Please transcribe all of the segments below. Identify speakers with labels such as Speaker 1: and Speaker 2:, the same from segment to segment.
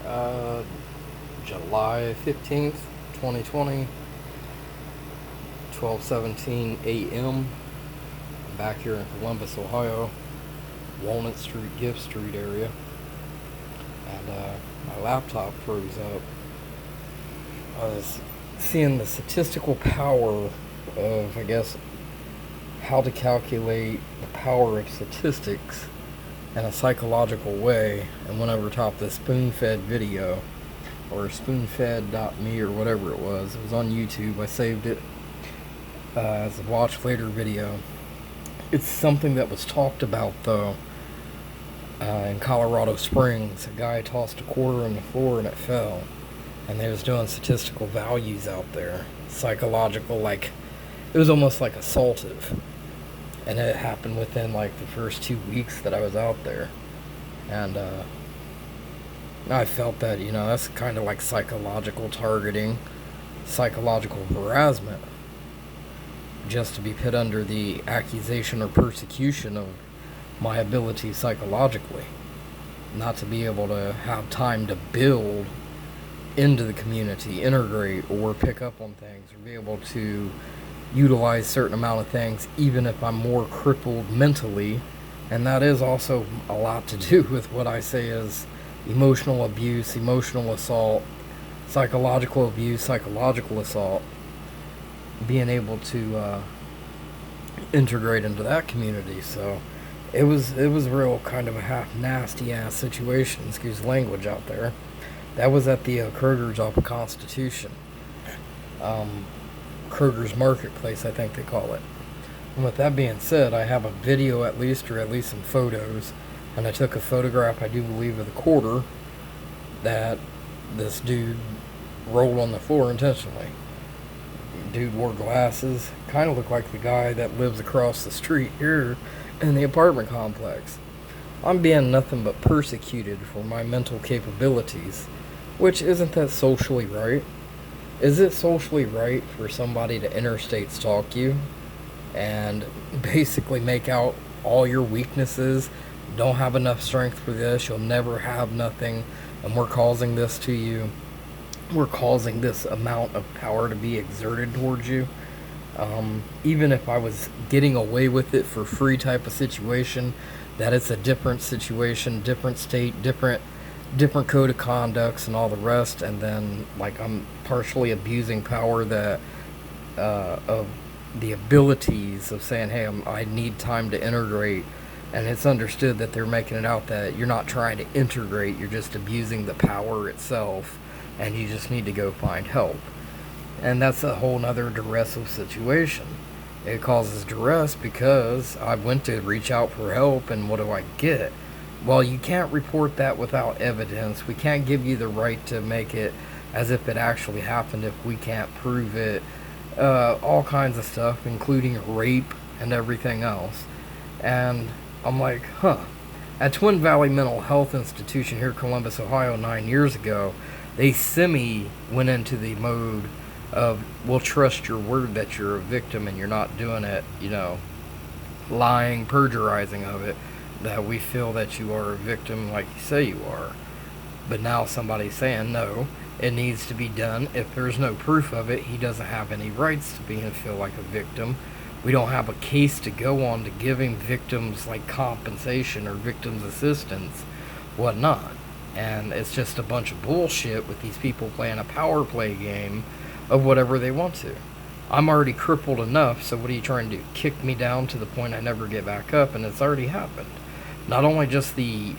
Speaker 1: Uh, July 15th, 2020, 12:17 a.m. I'm back here in Columbus, Ohio, Walnut Street, Gift Street area, and my laptop froze up. I was seeing the statistical power of, I guess, how to calculate the power of statistics in a psychological way, and went over top this spoon-fed video, or spoonfed.me or whatever it was. It was on YouTube. I saved it as a watch later video. It's something that was talked about though in Colorado Springs. A guy tossed a quarter on the floor and it fell, and they was doing statistical values out there, psychological, like it was almost like assaultive, and it happened within like the first 2 weeks that I was out there, and I felt that, that's kind of like psychological targeting, psychological harassment, just to be put under the accusation or persecution of my ability psychologically, not to be able to have time to build into the community, integrate, or pick up on things, or be able to utilize certain amount of things, even if I'm more crippled mentally. And that is also a lot to do with what I say is emotional abuse, emotional assault, psychological abuse, psychological assault, being able to integrate into that community. So it was real kind of a half nasty ass situation, excuse the language out there. That was at the Kroger's off of Constitution, Kroger's Marketplace, I think they call it. And with that being said, I have a video at least, or at least some photos, and I took a photograph, I do believe, of the quarter that this dude rolled on the floor intentionally. Dude wore glasses, kind of looked like the guy that lives across the street here in the apartment complex. I'm being nothing but persecuted for my mental capabilities, which isn't that socially right? Is it socially right for somebody to interstate stalk you and basically make out all your weaknesses? Don't have enough strength for this, you'll never have nothing, and we're causing this to you. We're causing this amount of power to be exerted towards you. Even if I was getting away with it for free type of situation, that it's a different situation, different state, different code of conducts and all the rest, and then like I'm partially abusing power that of the abilities of saying, hey, I need time to integrate, and it's understood that they're making it out that you're not trying to integrate, you're just abusing the power itself, and you just need to go find help. And that's a whole nother duressive situation. It causes duress because I went to reach out for help, and what do I get? Well, you can't report that without evidence. We can't give you the right to make it as if it actually happened if we can't prove it. All kinds of stuff, including rape and everything else. And I'm like, At Twin Valley Mental Health Institution here in Columbus, Ohio, 9 years ago, they went into the mode of, we'll trust your word that you're a victim and you're not doing it, lying, perjurizing of it, that we feel that you are a victim like you say you are. But now somebody's saying, no, it needs to be done. If there's no proof of it, he doesn't have any rights to be and feel like a victim. We don't have a case to go on to giving victims like compensation or victims assistance, whatnot. And it's just a bunch of bullshit with these people playing a power play game of whatever they want to. I'm already crippled enough, so what are you trying to do? Kick me down to the point I never get back up? And it's already happened. Not only just the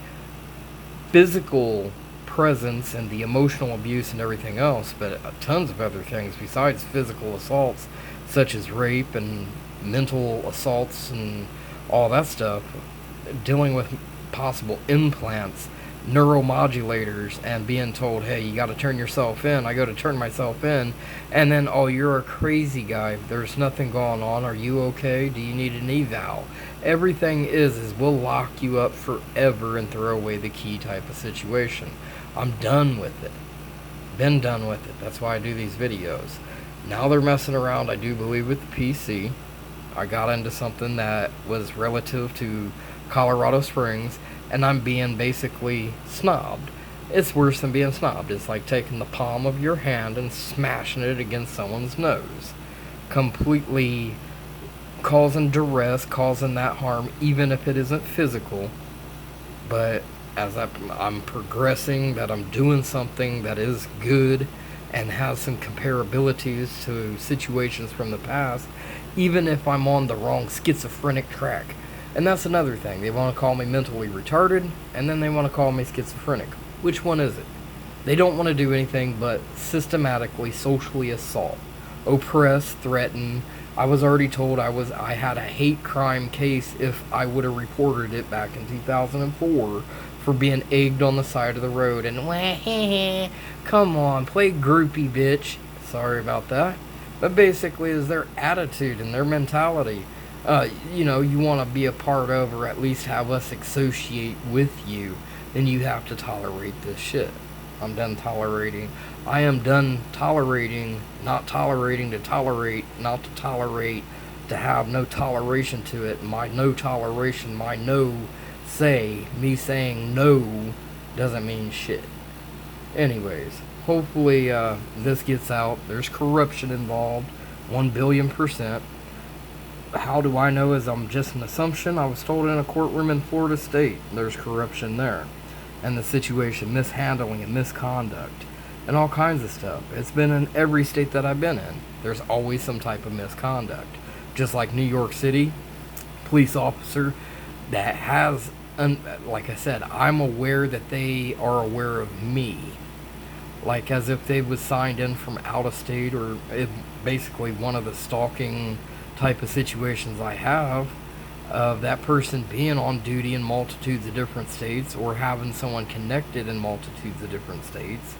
Speaker 1: physical presence and the emotional abuse and everything else, but tons of other things besides physical assaults, such as rape and mental assaults and all that stuff, dealing with possible implants, neuromodulators, and being told, hey, you got to turn yourself in. I go to turn myself in, and then, oh, you're a crazy guy, there's nothing going on, are you okay, do you need an eval? Everything is we'll lock you up forever and throw away the key type of situation. I'm done with it. Been done with it. That's why I do these videos. Now they're messing around, I do believe, with the PC. I got into something that was relative to Colorado Springs, and I'm being basically snobbed. It's worse than being snobbed. It's like taking the palm of your hand and smashing it against someone's nose. Completely causing duress, causing that harm, even if it isn't physical. But as I'm progressing, that I'm doing something that is good and has some comparabilities to situations from the past, even if I'm on the wrong schizophrenic track. And that's another thing. They want to call me mentally retarded, and then they want to call me schizophrenic. Which one is it? They don't want to do anything but systematically socially assault, oppress, threaten. I was already told I had a hate crime case if I would have reported it back in 2004 for being egged on the side of the road and come on, play groupie, bitch. Sorry about that. But basically is their attitude and their mentality. You want to be a part of, or at least have us associate with you, then you have to tolerate this shit. I'm done tolerating. I am done tolerating, not tolerating to tolerate, not to tolerate, to have no toleration to it. My no toleration, my no say, me saying no, doesn't mean shit. Anyways, hopefully this gets out. There's corruption involved, 1,000,000,000%. How do I know? Is I'm just an assumption. I was told in a courtroom in Florida State there's corruption there, and the situation, mishandling and misconduct and all kinds of stuff. It's been in every state that I've been in. There's always some type of misconduct. Just like New York City, police officer that has, like I said, I'm aware that they are aware of me. Like as if they was signed in from out of state, or basically one of the stalking type of situations I have, of that person being on duty in multitudes of different states, or having someone connected in multitudes of different states,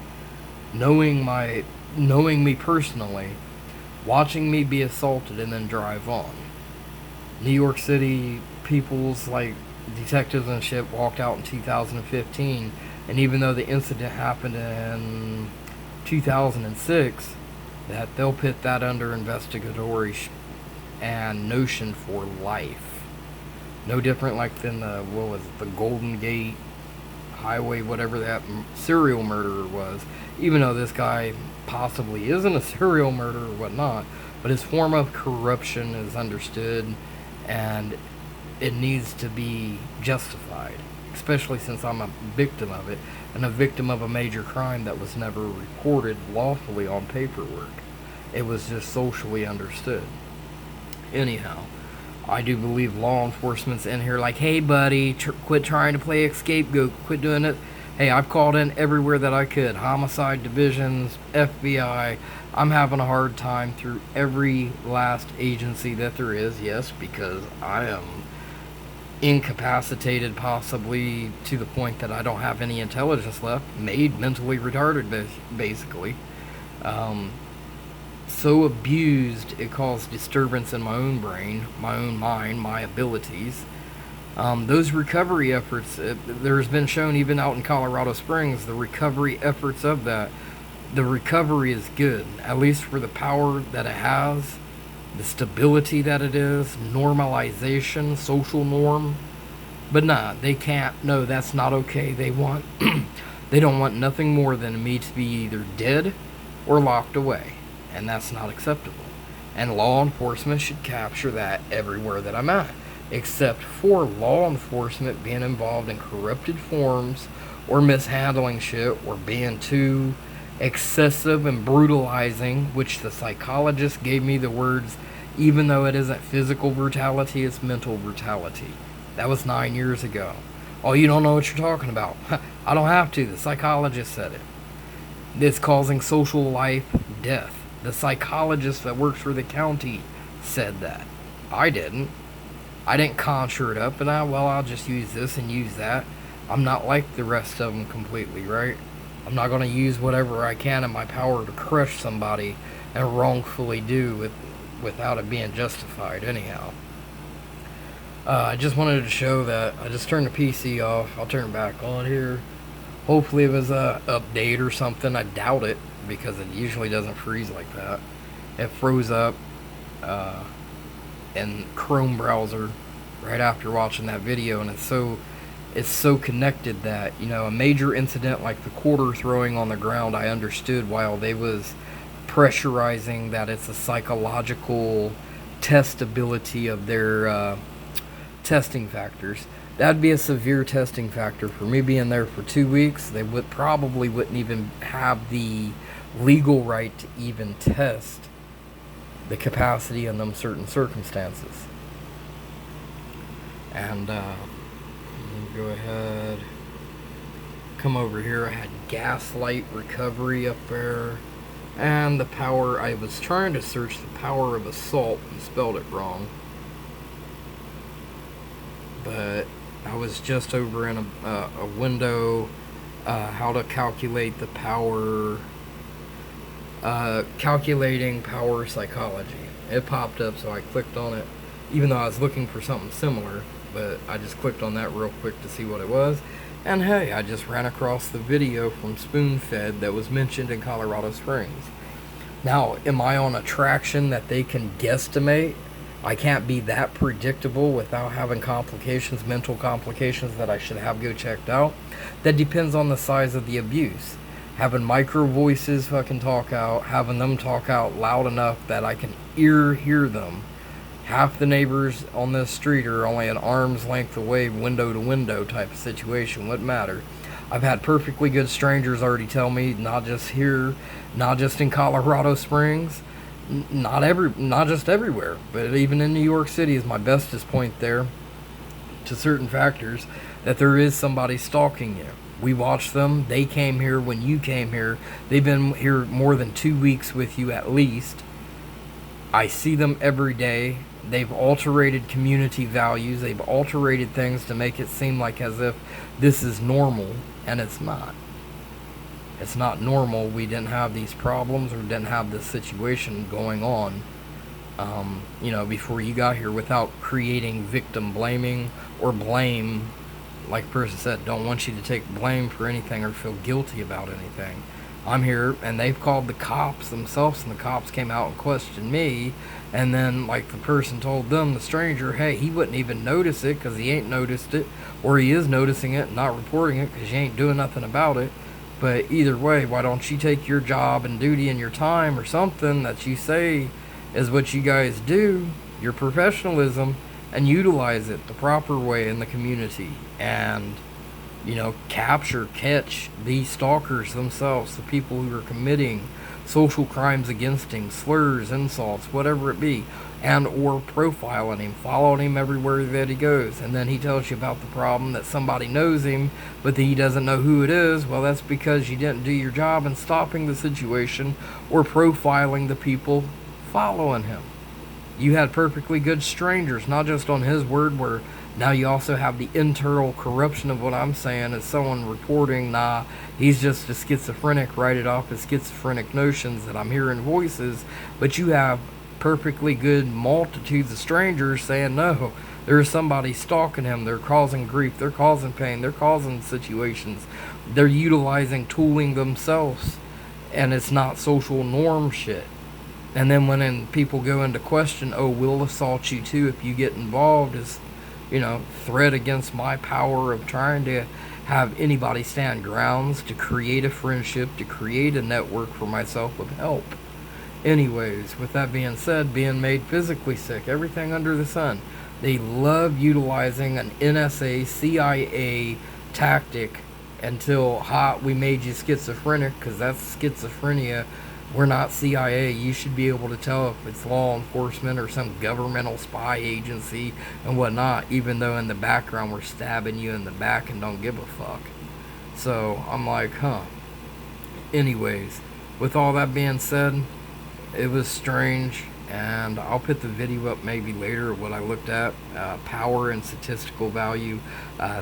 Speaker 1: knowing me personally, watching me be assaulted and then drive on. New York City people's like detectives and shit walked out in 2015, and even though the incident happened in 2006, that they'll put that under investigatory and notion for life. No different like than the Golden Gate Highway, whatever that serial murderer was. Even though this guy possibly isn't a serial murderer or whatnot, but his form of corruption is understood, and it needs to be justified, especially since I'm a victim of it, and a victim of a major crime that was never reported lawfully on paperwork. It was just socially understood. Anyhow, I do believe law enforcement's in here like, hey buddy, quit trying to play a scapegoat, quit doing it. Hey, I've called in everywhere that I could, homicide divisions, FBI. I'm having a hard time through every last agency that there is, yes, because I am incapacitated, possibly to the point that I don't have any intelligence left, made mentally retarded, basically. So abused, it caused disturbance in my own brain, my own mind, my abilities. Those recovery efforts, there's been shown even out in Colorado Springs, the recovery efforts of that. The recovery is good, at least for the power that it has, the stability that it is, normalization, social norm. But nah, they can't. No, that's not okay. They don't want nothing more than me to be either dead or locked away. And that's not acceptable. And law enforcement should capture that everywhere that I'm at, except for law enforcement being involved in corrupted forms, or mishandling shit, or being too excessive and brutalizing, which the psychologist gave me the words, even though it isn't physical brutality, it's mental brutality. That was 9 years ago. Oh, you don't know what you're talking about. I don't have to. The psychologist said it. It's causing social life death. The psychologist that works for the county said that. I didn't. I didn't conjure it up, and I'll just use this and use that. I'm not like the rest of them completely, right? I'm not going to use whatever I can in my power to crush somebody and wrongfully do without it being justified anyhow. I just wanted to show that I just turned the PC off. I'll turn it back on here. Hopefully it was a update or something. I doubt it, because it usually doesn't freeze like that. It froze up in Chrome browser right after watching that video, and it's so connected that, you know, a major incident like the quarter throwing on the ground, I understood while they was pressurizing that it's a psychological testability of their testing factors. That'd be a severe testing factor for me being there for 2 weeks. They would probably wouldn't even have the legal right to even test the capacity in them certain circumstances. And go ahead, come over here. I had gaslight recovery up there, and the power. I was trying to search the power of assault and spelled it wrong, but I was just over in a window. How to calculate the power. Calculating power psychology. It popped up, so I clicked on it, even though I was looking for something similar, but I just clicked on that real quick to see what it was. And hey, I just ran across the video from Spoonfed that was mentioned in Colorado Springs. Now, am I on a traction that they can guesstimate? I can't be that predictable without having complications, mental complications that I should have go checked out. That depends on the size of the abuse. Having micro voices fucking talk out, having them talk out loud enough that I can hear them. Half the neighbors on this street are only an arm's length away, window to window type of situation. Wouldn't matter. I've had perfectly good strangers already tell me, not just here, not just in Colorado Springs, not just everywhere, but even in New York City is my bestest point there, to certain factors, that there is somebody stalking you. We watched them. They came here when you came here. They've been here more than 2 weeks with you at least. I see them every day. They've alterated community values. They've alterated things to make it seem like as if this is normal, and it's not. It's not normal. We didn't have these problems or didn't have this situation going on, before you got here, without creating victim blaming or blame. Like the person said, don't want you to take blame for anything or feel guilty about anything. I'm here, and they've called the cops themselves, and the cops came out and questioned me, and then, like the person told them, the stranger, hey, he wouldn't even notice it because he ain't noticed it, or he is noticing it and not reporting it because you ain't doing nothing about it. But either way, why don't you take your job and duty and your time or something that you say is what you guys do, your professionalism, and utilize it the proper way in the community, and catch these stalkers themselves, the people who are committing social crimes against him, slurs, insults, whatever it be, and or profiling him, following him everywhere that he goes. And then he tells you about the problem that somebody knows him, but he doesn't know who it is. Well, that's because you didn't do your job in stopping the situation or profiling the people following him. You had perfectly good strangers, not just on his word, where now you also have the internal corruption of what I'm saying is someone reporting, nah, he's just a schizophrenic, write it off as schizophrenic notions that I'm hearing voices, but you have perfectly good multitudes of strangers saying, no, there's somebody stalking him, they're causing grief, they're causing pain, they're causing situations, they're utilizing tooling themselves, and it's not social norm shit. And then when people go into question, oh, we'll assault you too if you get involved, is, threat against my power of trying to have anybody stand grounds, to create a friendship, to create a network for myself with help. Anyways, with that being said, being made physically sick, everything under the sun, they love utilizing an NSA, CIA tactic until, we made you schizophrenic, because that's schizophrenia. We're not CIA. You should be able to tell if it's law enforcement or some governmental spy agency and whatnot, even though in the background we're stabbing you in the back and don't give a fuck. So I'm like, Anyways, with all that being said, it was strange, and I'll put the video up maybe later of what I looked at. Power and statistical value,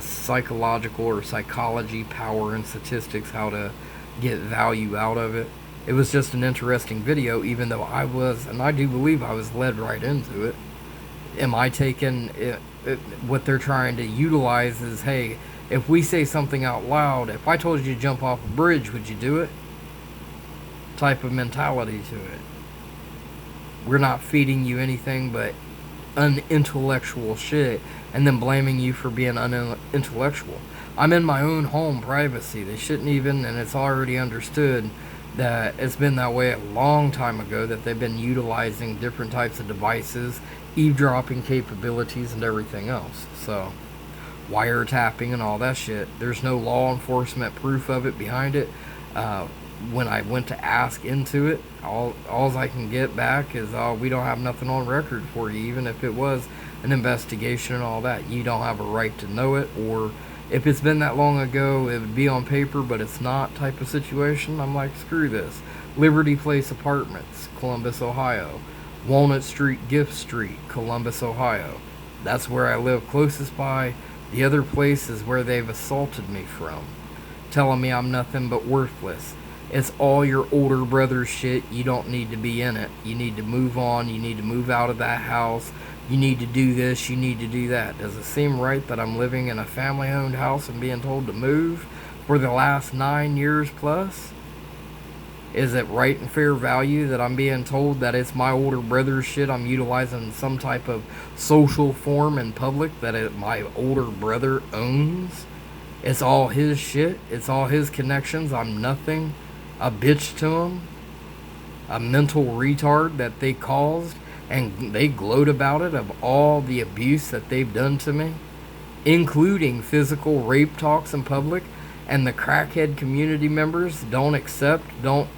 Speaker 1: psychological or psychology, power and statistics, how to get value out of it. It was just an interesting video, even though I was, and I do believe I was led right into it. Am I taking it, what they're trying to utilize is, hey, if we say something out loud, if I told you to jump off a bridge, would you do it? Type of mentality to it. We're not feeding you anything but unintellectual shit, and then blaming you for being unintellectual. I'm in my own home privacy. They shouldn't even, and it's already understood that it's been that way a long time ago, that they've been utilizing different types of devices, eavesdropping capabilities, and everything else. So, wiretapping and all that shit. There's no law enforcement proof of it behind it. When I went to ask into it, all I can get back is, oh, we don't have nothing on record for you, even if it was an investigation and all that. You don't have a right to know it, or if it's been that long ago, it would be on paper, but it's not type of situation. I'm like, screw this. Liberty Place Apartments, Columbus, Ohio. Walnut Street, Gift Street, Columbus, Ohio. That's where I live closest by. The other place is where they've assaulted me from, telling me I'm nothing but worthless. It's all your older brother's shit. You don't need to be in it. You need to move on. You need to move out of that house. You need to do this. You need to do that. Does it seem right that I'm living in a family-owned house and being told to move for the last 9 years plus? Is it right and fair value that I'm being told that it's my older brother's shit I'm utilizing some type of social form in public that my older brother owns? It's all his shit. It's all his connections. I'm nothing. A bitch to him. A mental retard that they caused, and they gloat about it, of all the abuse that they've done to me, including physical rape talks in public, and the crackhead community members don't accept, don't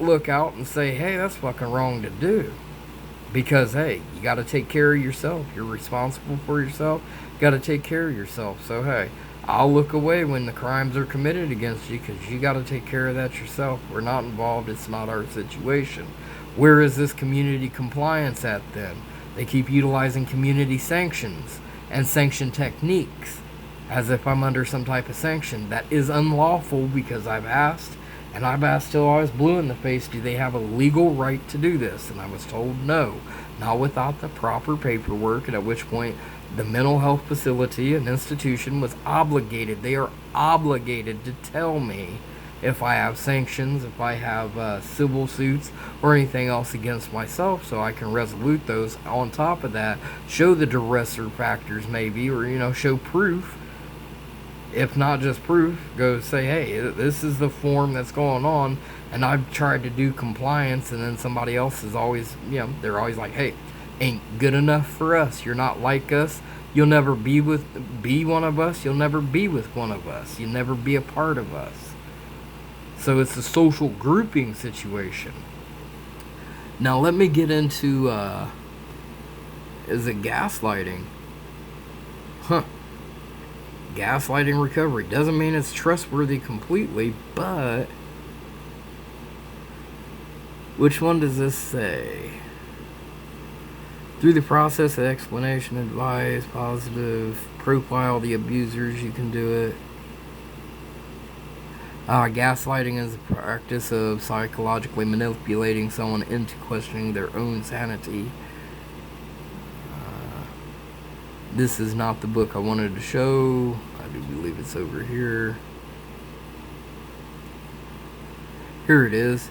Speaker 1: look out and say, hey, that's fucking wrong to do. Because, hey, you got to take care of yourself. You're responsible for yourself. You got to take care of yourself. So, hey, I'll look away when the crimes are committed against you, because you got to take care of that yourself. We're not involved. It's not our situation. Where is this community compliance at then? They keep utilizing community sanctions and sanction techniques as if I'm under some type of sanction. That is unlawful, because I've asked, and I've asked till I was blue in the face, do they have a legal right to do this? And I was told no, not without the proper paperwork, and at which point the mental health facility and institution was obligated. They are obligated to tell me if I have sanctions, if I have civil suits or anything else against myself, so I can resolute those. On top of that, show the duressor factors maybe, or show proof. If not just proof, go say, hey, this is the form that's going on, and I've tried to do compliance, and then somebody else is always, they're always like, hey, ain't good enough for us. You're not like us. You'll never be one of us. You'll never be with one of us. You'll never be a part of us. So it's a social grouping situation. Now let me get into, is it gaslighting? Gaslighting recovery. Doesn't mean it's trustworthy completely, but which one does this say? Through the process of explanation, advice, positive, profile the abusers, you can do it. Gaslighting is the practice of psychologically manipulating someone into questioning their own sanity. This is not the book I wanted to show. I do believe it's over here. Here it is.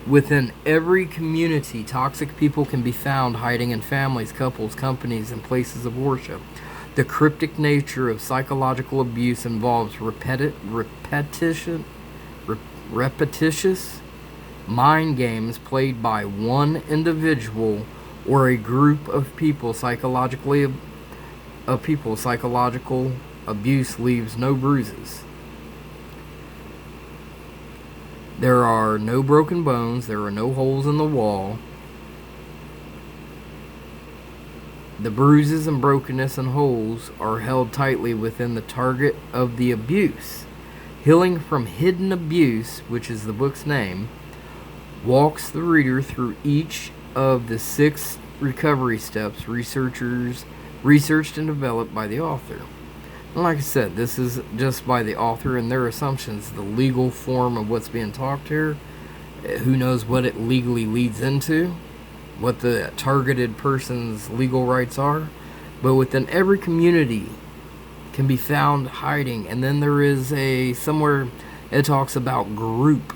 Speaker 1: Within every community, toxic people can be found hiding in families, couples, companies, and places of worship. The cryptic nature of psychological abuse involves repetitious mind games played by one individual or a group of people. Psychological abuse leaves no bruises. There are no broken bones. There are no holes in the wall. The bruises and brokenness and holes are held tightly within the target of the abuse. Healing from Hidden Abuse, which is the book's name, walks the reader through each of the 6 recovery steps researched and developed by the author. And like I said, this is just by the author and their assumptions, the legal form of what's being talked here. Who knows what it legally leads into, what the targeted person's legal rights are. But within every community can be found hiding. And then there is somewhere it talks about group.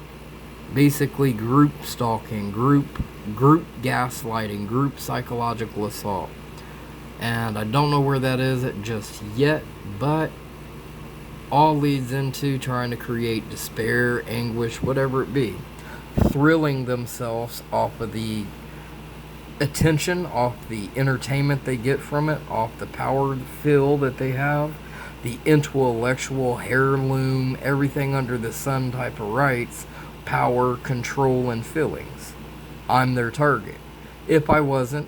Speaker 1: Basically group stalking, group gaslighting, group psychological assault. And I don't know where that is just yet, but all leads into trying to create despair, anguish, whatever it be. Thrilling themselves off of the attention, off the entertainment they get from it, off the power feel that they have, the intellectual heirloom, everything under the sun type of rights, power, control, and feelings. I'm their target. If I wasn't,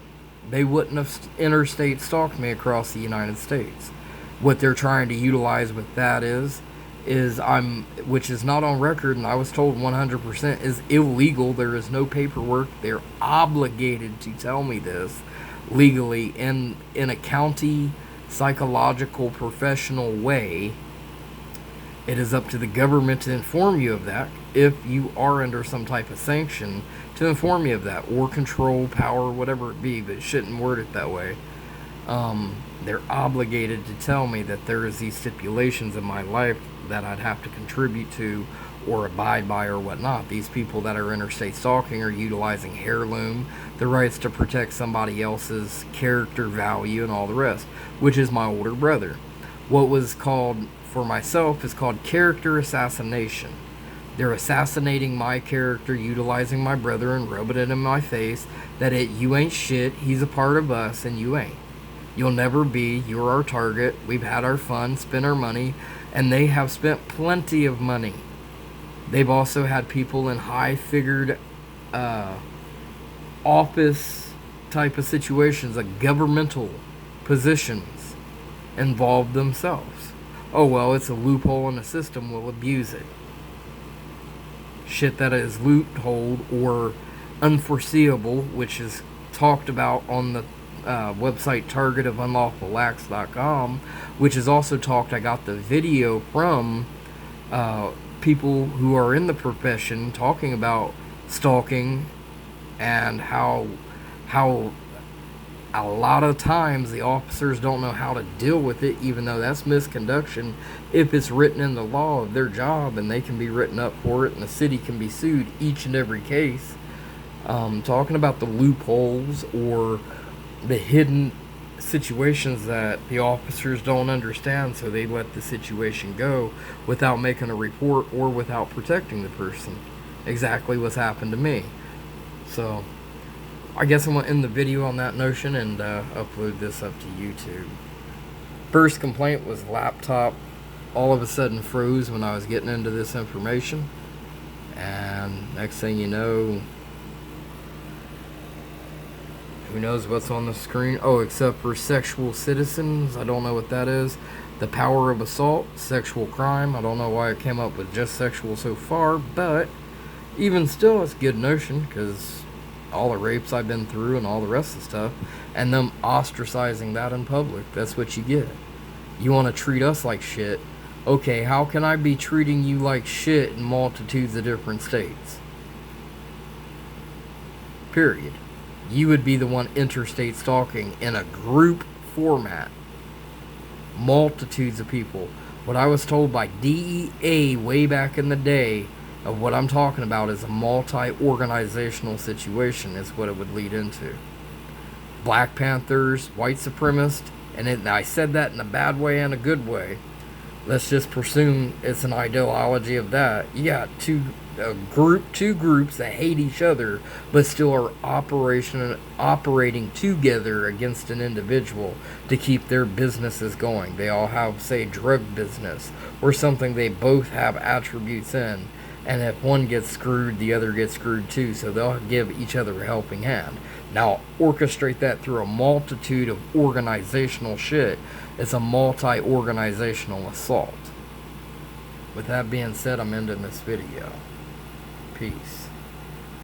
Speaker 1: they wouldn't have interstate stalked me across the United States. What they're trying to utilize with that is which is not on record, and I was told 100% is illegal. There is no paperwork. They're obligated to tell me this legally in a county psychological professional way. It is up to the government to inform you of that if you are under some type of sanction, to inform you of that, or control, power, whatever it be, but it shouldn't word it that way. They're obligated to tell me that there is these stipulations in my life that I'd have to contribute to or abide by or whatnot. These people that are interstate stalking are utilizing heirloom, the rights to protect somebody else's character, value, and all the rest, which is my older brother. What was called for myself is called character assassination. They're assassinating my character, utilizing my brother and rubbing it in my face that you ain't shit, he's a part of us, and you ain't. You'll never be, you're our target, we've had our fun, spent our money, and they have spent plenty of money. They've also had people in high-figured office type of situations, like governmental positions, involved themselves. Oh, well, it's a loophole in the system, we'll abuse it. Shit that is loopholed or unforeseeable, which is talked about on the website targetofunlawfulacts.com, which is also talked. I got the video from people who are in the profession talking about stalking and how a lot of times the officers don't know how to deal with it, even though that's misconduction if it's written in the law of their job, and they can be written up for it and the city can be sued each and every case. Talking about the loopholes or the hidden situations that the officers don't understand, so they let the situation go without making a report or without protecting the person. Exactly what's happened to me. So I guess I'm going to end the video on that notion and upload this up to YouTube. First complaint was laptop all of a sudden froze when I was getting into this information, and next thing you know, who knows what's on the screen? Oh, except for sexual citizens. I don't know what that is. The power of assault, sexual crime. I don't know why I came up with just sexual so far, but even still, it's a good notion, because all the rapes I've been through and all the rest of the stuff, and them ostracizing that in public. That's what you get. You want to treat us like shit. Okay, how can I be treating you like shit in multitudes of different states? Period. You would be the one interstate stalking in a group format. Multitudes of people. What I was told by DEA way back in the day of what I'm talking about is a multi-organizational situation is what it would lead into. Black Panthers, white supremacists, and I said that in a bad way and a good way. Let's just presume it's an ideology of that. You got two groups that hate each other, but still are operating together against an individual to keep their businesses going. They all have, say, drug business or something they both have attributes in. And if one gets screwed, the other gets screwed too. So they'll give each other a helping hand. Now, orchestrate that through a multitude of organizational shit. It's a multi-organizational assault. With that being said, I'm ending this video. Peace.